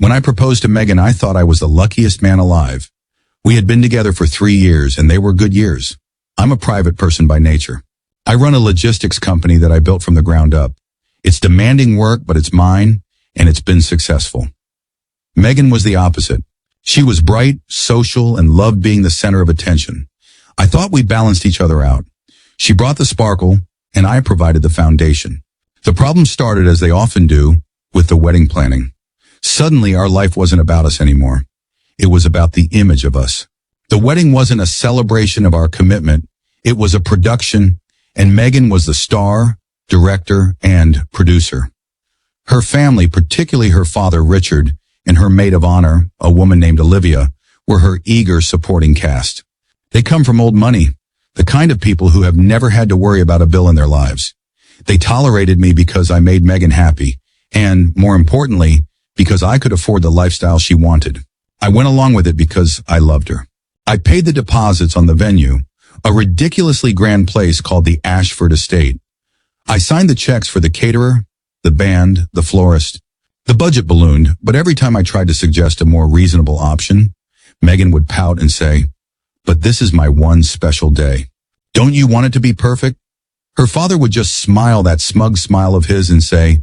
When I proposed to Megan, I thought I was the luckiest man alive. We had been together for 3 years, and they were good years. I'm a private person by nature. I run a logistics company that I built from the ground up. It's demanding work, but it's mine, and it's been successful. Megan was the opposite. She was bright, social, and loved being the center of attention. I thought we balanced each other out. She brought the sparkle, and I provided the foundation. The problems started, as they often do, with the wedding planning. Suddenly, our life wasn't about us anymore. It was about the image of us. The wedding wasn't a celebration of our commitment. It was a production, and Megan was the star, director, and producer. Her family, particularly her father, Richard, and her maid of honor, a woman named Olivia, were her eager supporting cast. They come from old money, the kind of people who have never had to worry about a bill in their lives. They tolerated me because I made Megan happy, and, more importantly, because I could afford the lifestyle she wanted. I went along with it because I loved her. I paid the deposits on the venue, a ridiculously grand place called the Ashford Estate. I signed the checks for the caterer, the band, the florist. The budget ballooned, but every time I tried to suggest a more reasonable option, Megan would pout and say, "But this is my one special day. Don't you want it to be perfect?" Her father would just smile that smug smile of his and say,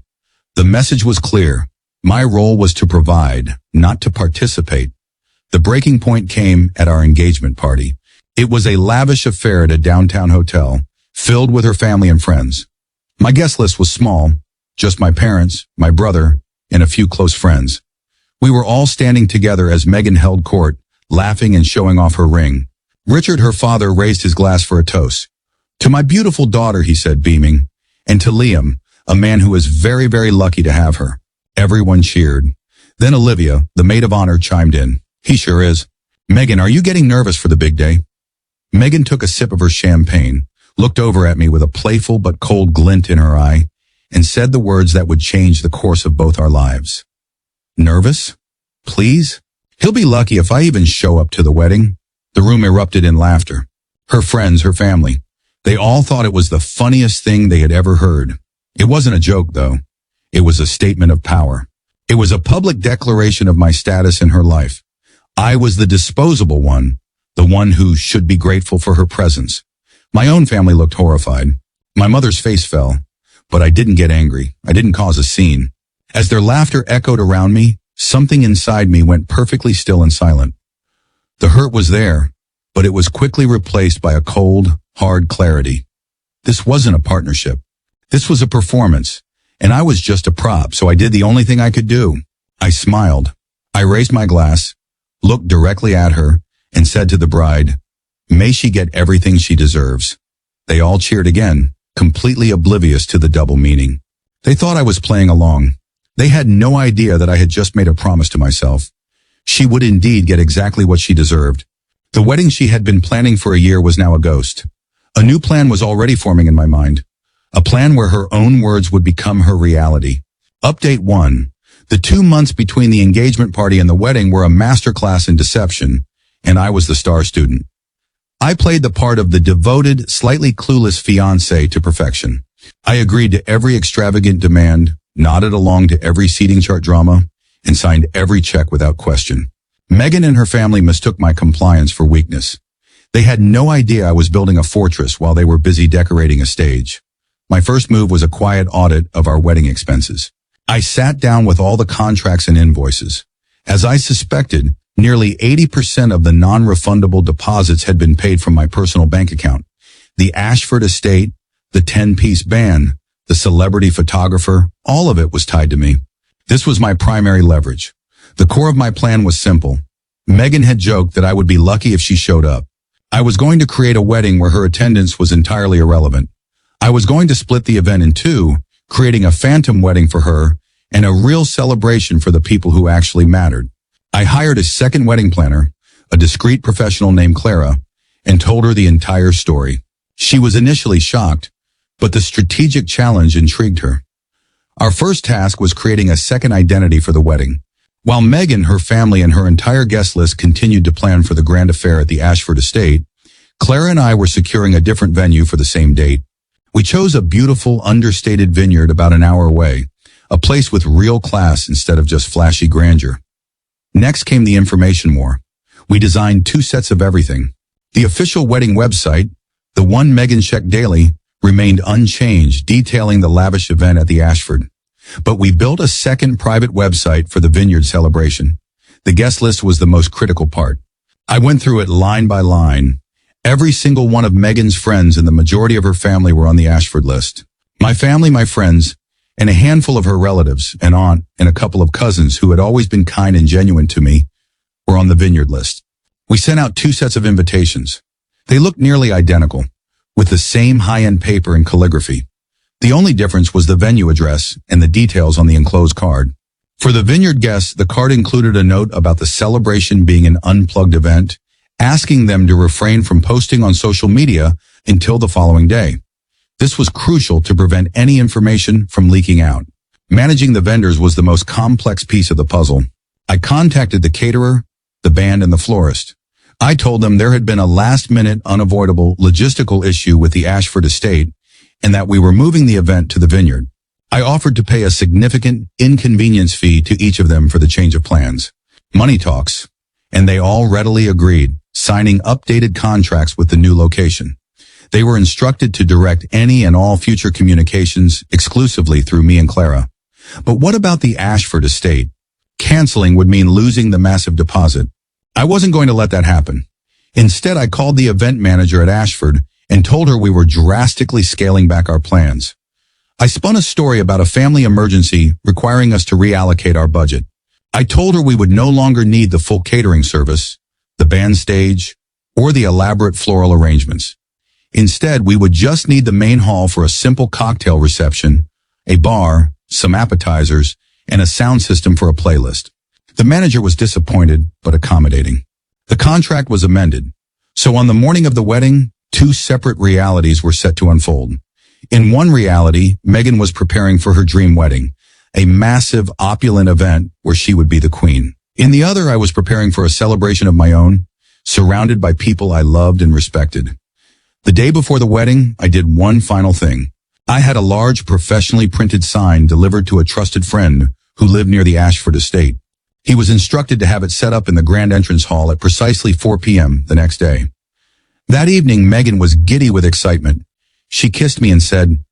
"The message was clear. My role was to provide, not to participate." The breaking point came at our engagement party. It was a lavish affair at a downtown hotel, filled with her family and friends. My guest list was small, just my parents, my brother, and a few close friends. We were all standing together as Megan held court, laughing and showing off her ring. Richard, her father, raised his glass for a toast. "To my beautiful daughter," he said, beaming, "and to Liam, a man who is very, very lucky to have her." Everyone cheered. Then Olivia, the maid of honor, chimed in. "He sure is. Megan, are you getting nervous for the big day?" Megan took a sip of her champagne, looked over at me with a playful but cold glint in her eye, and said the words that would change the course of both our lives. "Nervous? Please? He'll be lucky if I even show up to the wedding." The room erupted in laughter. Her friends, her family, they all thought it was the funniest thing they had ever heard. It wasn't a joke, though. It was a statement of power. It was a public declaration of my status in her life. I was the disposable one, the one who should be grateful for her presence. My own family looked horrified. My mother's face fell, but I didn't get angry. I didn't cause a scene. As their laughter echoed around me, something inside me went perfectly still and silent. The hurt was there, but it was quickly replaced by a cold, hard clarity. This wasn't a partnership. This was a performance, and I was just a prop, so I did the only thing I could do. I smiled. I raised my glass, looked directly at her, and said to the bride, "May she get everything she deserves." They all cheered again, completely oblivious to the double meaning. They thought I was playing along. They had no idea that I had just made a promise to myself. She would indeed get exactly what she deserved. The wedding she had been planning for a year was now a ghost. A new plan was already forming in my mind. A plan where her own words would become her reality. Update 1. The 2 months between the engagement party and the wedding were a masterclass in deception, and I was the star student. I played the part of the devoted, slightly clueless fiancé to perfection. I agreed to every extravagant demand, nodded along to every seating chart drama, and signed every check without question. Megan and her family mistook my compliance for weakness. They had no idea I was building a fortress while they were busy decorating a stage. My first move was a quiet audit of our wedding expenses. I sat down with all the contracts and invoices. As I suspected, nearly 80% of the non-refundable deposits had been paid from my personal bank account. The Ashford Estate, the 10-piece band, the celebrity photographer, all of it was tied to me. This was my primary leverage. The core of my plan was simple. Megan had joked that I would be lucky if she showed up. I was going to create a wedding where her attendance was entirely irrelevant. I was going to split the event in two, creating a phantom wedding for her and a real celebration for the people who actually mattered. I hired a second wedding planner, a discreet professional named Clara, and told her the entire story. She was initially shocked, but the strategic challenge intrigued her. Our first task was creating a second identity for the wedding. While Megan, her family, and her entire guest list continued to plan for the grand affair at the Ashford Estate, Clara and I were securing a different venue for the same date. We chose a beautiful, understated vineyard about an hour away, a place with real class instead of just flashy grandeur. Next came the information war. We designed 2 sets of everything. The official wedding website, the one Megan checked daily, remained unchanged, detailing the lavish event at the Ashford. But we built a second private website for the vineyard celebration. The guest list was the most critical part. I went through it line by line. Every single one of Megan's friends and the majority of her family were on the Ashford list. My family, my friends, and a handful of her relatives, an aunt, and a couple of cousins who had always been kind and genuine to me, were on the vineyard list. We sent out 2 sets of invitations. They looked nearly identical, with the same high-end paper and calligraphy. The only difference was the venue address and the details on the enclosed card. For the vineyard guests, the card included a note about the celebration being an unplugged event, asking them to refrain from posting on social media until the following day. This was crucial to prevent any information from leaking out. Managing the vendors was the most complex piece of the puzzle. I contacted the caterer, the band, and the florist. I told them there had been a last-minute, unavoidable logistical issue with the Ashford estate and that we were moving the event to the vineyard. I offered to pay a significant inconvenience fee to each of them for the change of plans. Money talks, and they all readily agreed, signing updated contracts with the new location. They were instructed to direct any and all future communications exclusively through me and Clara. But what about the Ashford estate? Canceling would mean losing the massive deposit. I wasn't going to let that happen. Instead, I called the event manager at Ashford and told her we were drastically scaling back our plans. I spun a story about a family emergency requiring us to reallocate our budget. I told her we would no longer need the full catering service, the band stage, or the elaborate floral arrangements. Instead, we would just need the main hall for a simple cocktail reception, a bar, some appetizers, and a sound system for a playlist. The manager was disappointed, but accommodating. The contract was amended. So on the morning of the wedding, 2 separate realities were set to unfold. In one reality, Megan was preparing for her dream wedding, a massive, opulent event where she would be the queen. In the other, I was preparing for a celebration of my own, surrounded by people I loved and respected. The day before the wedding, I did one final thing. I had a large, professionally printed sign delivered to a trusted friend who lived near the Ashford estate. He was instructed to have it set up in the grand entrance hall at precisely 4 p.m. the next day. That evening, Megan was giddy with excitement. She kissed me and said,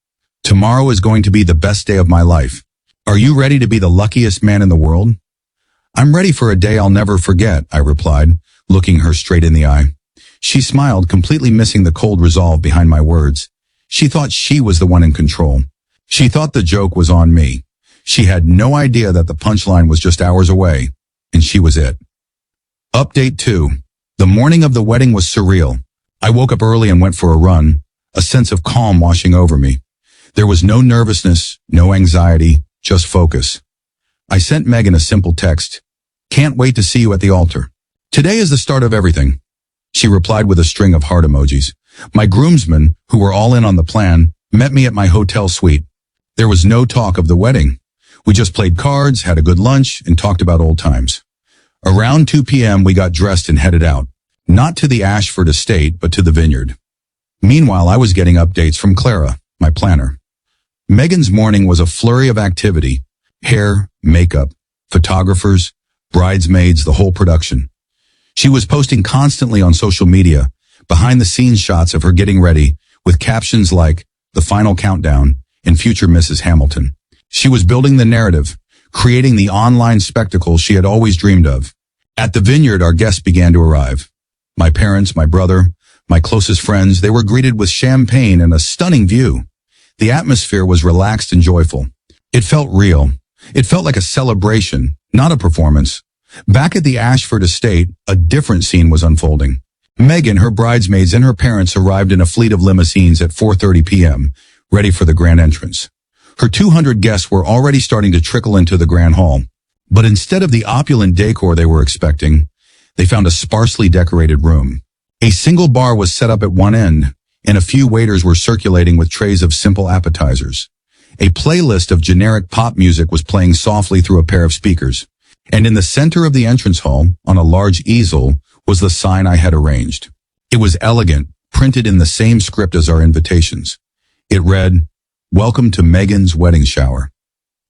"Tomorrow is going to be the best day of my life. Are you ready to be the luckiest man in the world?" "I'm ready for a day I'll never forget," I replied, looking her straight in the eye. She smiled, completely missing the cold resolve behind my words. She thought she was the one in control. She thought the joke was on me. She had no idea that the punchline was just hours away, and she was it. Update 2. The morning of the wedding was surreal. I woke up early and went for a run, a sense of calm washing over me. There was no nervousness, no anxiety, just focus. I sent Megan a simple text. "Can't wait to see you at the altar. Today is the start of everything." She replied with a string of heart emojis. My groomsmen, who were all in on the plan, met me at my hotel suite. There was no talk of the wedding. We just played cards, had a good lunch, and talked about old times. Around 2 p.m. we got dressed and headed out. Not to the Ashford estate, but to the vineyard. Meanwhile, I was getting updates from Clara, my planner. Megan's morning was a flurry of activity. Hair, makeup, photographers, bridesmaids, the whole production. She was posting constantly on social media, behind-the-scenes shots of her getting ready, with captions like, "The final countdown," and "Future Mrs. Hamilton." She was building the narrative, creating the online spectacle she had always dreamed of. At the vineyard, our guests began to arrive. My parents, my brother, my closest friends, they were greeted with champagne and a stunning view. The atmosphere was relaxed and joyful. It felt real. It felt like a celebration, not a performance. Back at the Ashford estate, a different scene was unfolding. Megan, her bridesmaids, and her parents arrived in a fleet of limousines at 4:30 p.m., ready for the grand entrance. Her 200 guests were already starting to trickle into the grand hall. But instead of the opulent decor they were expecting, they found a sparsely decorated room. A single bar was set up at one end, and a few waiters were circulating with trays of simple appetizers. A playlist of generic pop music was playing softly through a pair of speakers. And in the center of the entrance hall, on a large easel, was the sign I had arranged. It was elegant, printed in the same script as our invitations. It read, "Welcome to Megan's wedding shower."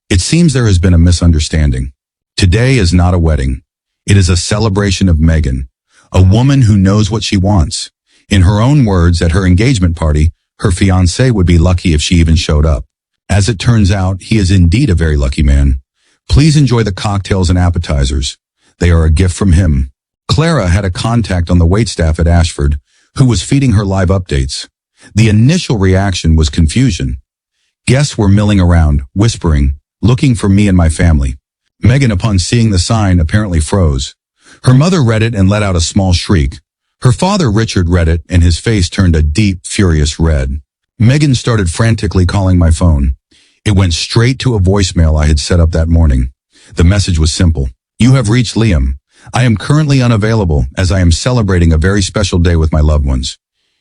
It seems there has been a misunderstanding. Today is not a wedding. It is a celebration of Megan, a woman who knows what she wants. In her own words, at her engagement party, her fiancé would be lucky if she even showed up. As it turns out, he is indeed a very lucky man. Please enjoy the cocktails and appetizers. They are a gift from him. Clara had a contact on the waitstaff at Ashford who was feeding her live updates. The initial reaction was confusion. Guests were milling around, whispering, looking for me and my family. Megan, upon seeing the sign, apparently froze. Her mother read it and let out a small shriek. Her father, Richard, read it and his face turned a deep, furious red. Megan started frantically calling my phone. It went straight to a voicemail I had set up that morning. The message was simple. You have reached Liam. I am currently unavailable as I am celebrating a very special day with my loved ones.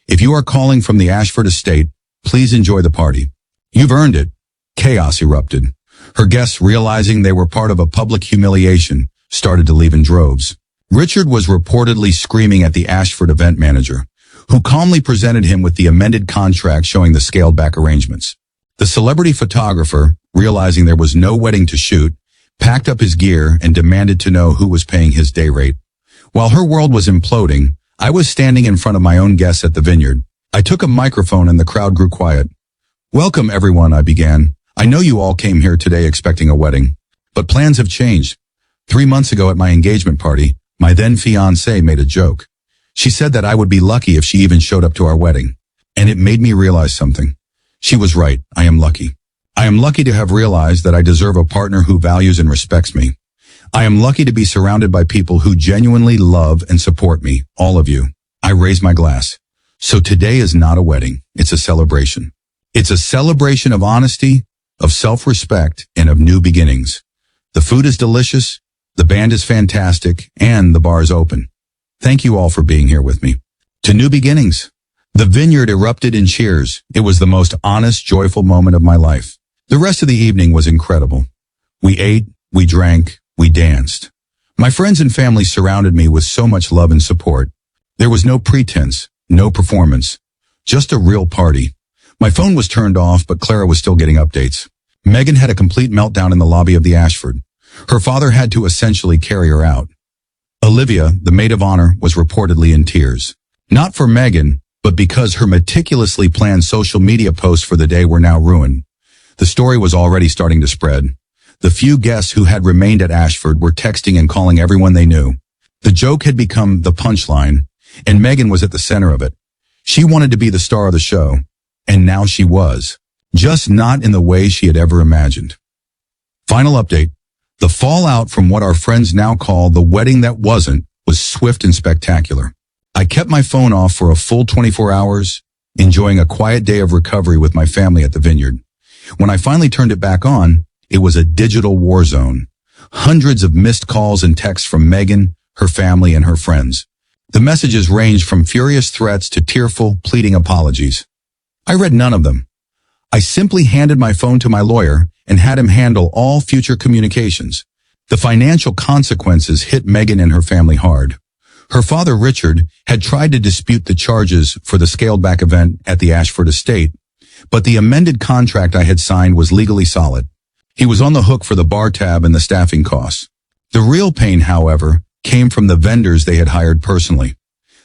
If you are calling from the Ashford estate, please enjoy the party. You've earned it. Chaos erupted. Her guests, realizing they were part of a public humiliation, started to leave in droves. Richard was reportedly screaming at the Ashford event manager, who calmly presented him with the amended contract showing the scaled-back arrangements. The celebrity photographer, realizing there was no wedding to shoot, packed up his gear and demanded to know who was paying his day rate. While her world was imploding, I was standing in front of my own guests at the vineyard. I took a microphone and the crowd grew quiet. Welcome everyone, I began. I know you all came here today expecting a wedding, but plans have changed. 3 months ago at my engagement party, my then fiancée made a joke. She said that I would be lucky if she even showed up to our wedding. And it made me realize something. She was right. I am lucky. I am lucky to have realized that I deserve a partner who values and respects me. I am lucky to be surrounded by people who genuinely love and support me, all of you. I raise my glass. So today is not a wedding. It's a celebration. It's a celebration of honesty, of self-respect, and of new beginnings. The food is delicious, the band is fantastic, and the bar is open. Thank you all for being here with me. To new beginnings. The vineyard erupted in cheers. It was the most honest, joyful moment of my life. The rest of the evening was incredible. We ate, we drank, we danced. My friends and family surrounded me with so much love and support. There was no pretense, no performance, just a real party. My phone was turned off, but Clara was still getting updates. Megan had a complete meltdown in the lobby of the Ashford. Her father had to essentially carry her out. Olivia, the maid of honor, was reportedly in tears. Not for Megan, but because her meticulously planned social media posts for the day were now ruined. The story was already starting to spread. The few guests who had remained at Ashford were texting and calling everyone they knew. The joke had become the punchline, and Megan was at the center of it. She wanted to be the star of the show, and now she was, just not in the way she had ever imagined. Final update. The fallout from what our friends now call the wedding that wasn't was swift and spectacular. I kept my phone off for a full 24 hours, enjoying a quiet day of recovery with my family at the vineyard. When I finally turned it back on, it was a digital war zone. Hundreds of missed calls and texts from Megan, her family, and her friends. The messages ranged from furious threats to tearful, pleading apologies. I read none of them. I simply handed my phone to my lawyer and had him handle all future communications. The financial consequences hit Megan and her family hard. Her father, Richard, had tried to dispute the charges for the scaled-back event at the Ashford estate, but the amended contract I had signed was legally solid. He was on the hook for the bar tab and the staffing costs. The real pain, however, came from the vendors they had hired personally.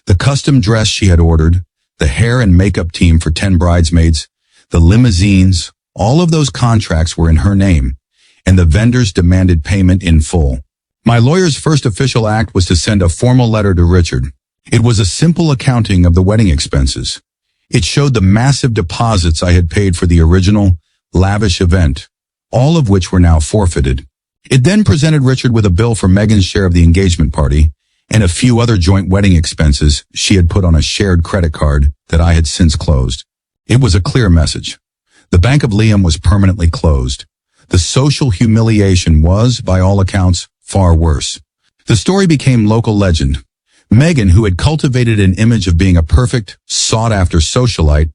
The custom dress she had ordered, the hair and makeup team for 10 bridesmaids, the limousines, all of those contracts were in her name, and the vendors demanded payment in full. My lawyer's first official act was to send a formal letter to Richard. It was a simple accounting of the wedding expenses. It showed the massive deposits I had paid for the original, lavish event, all of which were now forfeited. It then presented Richard with a bill for Megan's share of the engagement party and a few other joint wedding expenses she had put on a shared credit card that I had since closed. It was a clear message. The Bank of Liam was permanently closed. The social humiliation was, by all accounts, far worse. The story became local legend. Megan, who had cultivated an image of being a perfect, sought-after socialite,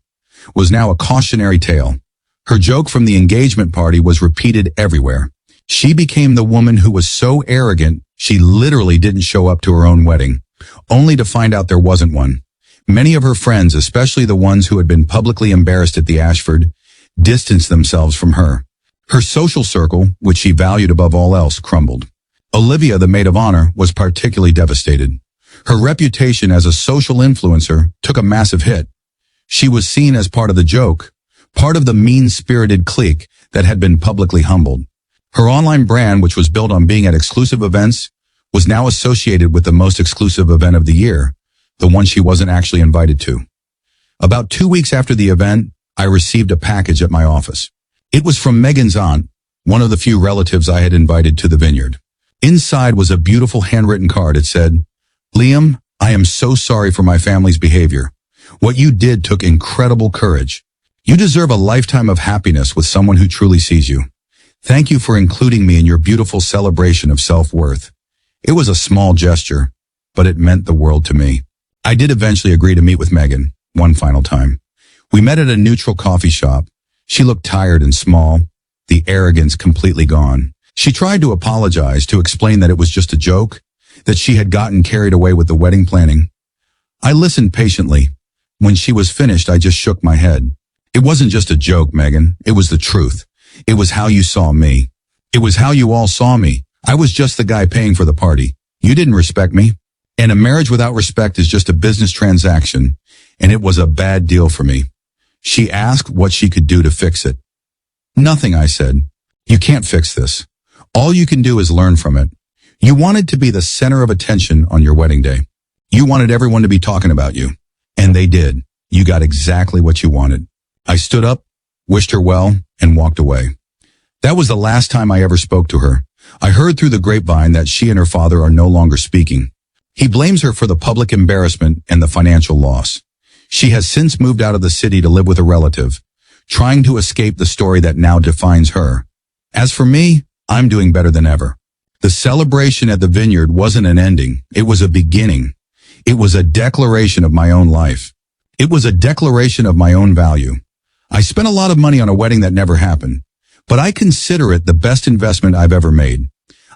was now a cautionary tale. Her joke from the engagement party was repeated everywhere. She became the woman who was so arrogant she literally didn't show up to her own wedding, only to find out there wasn't one. Many of her friends, especially the ones who had been publicly embarrassed at the Ashford, distanced themselves from her. Her social circle, which she valued above all else, crumbled. Olivia, the maid of honor, was particularly devastated. Her reputation as a social influencer took a massive hit. She was seen as part of the joke, part of the mean-spirited clique that had been publicly humbled. Her online brand, which was built on being at exclusive events, was now associated with the most exclusive event of the year, the one she wasn't actually invited to. About 2 weeks after the event, I received a package at my office. It was from Megan's aunt, one of the few relatives I had invited to the vineyard. Inside was a beautiful handwritten card. It said, "Liam, I am so sorry for my family's behavior. What you did took incredible courage. You deserve a lifetime of happiness with someone who truly sees you. Thank you for including me in your beautiful celebration of self-worth." It was a small gesture, but it meant the world to me. I did eventually agree to meet with Megan, one final time. We met at a neutral coffee shop. She looked tired and small, the arrogance completely gone. She tried to apologize, to explain that it was just a joke, that she had gotten carried away with the wedding planning. I listened patiently. When she was finished, I just shook my head. "It wasn't just a joke, Megan. It was the truth. It was how you saw me. It was how you all saw me. I was just the guy paying for the party. You didn't respect me. And a marriage without respect is just a business transaction, and it was a bad deal for me." She asked what she could do to fix it. "Nothing," I said. "You can't fix this. All you can do is learn from it. You wanted to be the center of attention on your wedding day. You wanted everyone to be talking about you. And they did. You got exactly what you wanted." I stood up, wished her well, and walked away. That was the last time I ever spoke to her. I heard through the grapevine that she and her father are no longer speaking. He blames her for the public embarrassment and the financial loss. She has since moved out of the city to live with a relative, trying to escape the story that now defines her. As for me, I'm doing better than ever. The celebration at the vineyard wasn't an ending. It was a beginning. It was a declaration of my own life. It was a declaration of my own value. I spent a lot of money on a wedding that never happened, but I consider it the best investment I've ever made.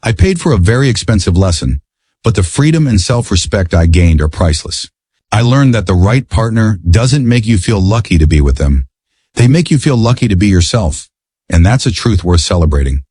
I paid for a very expensive lesson, but the freedom and self-respect I gained are priceless. I learned that the right partner doesn't make you feel lucky to be with them. They make you feel lucky to be yourself, and that's a truth worth celebrating.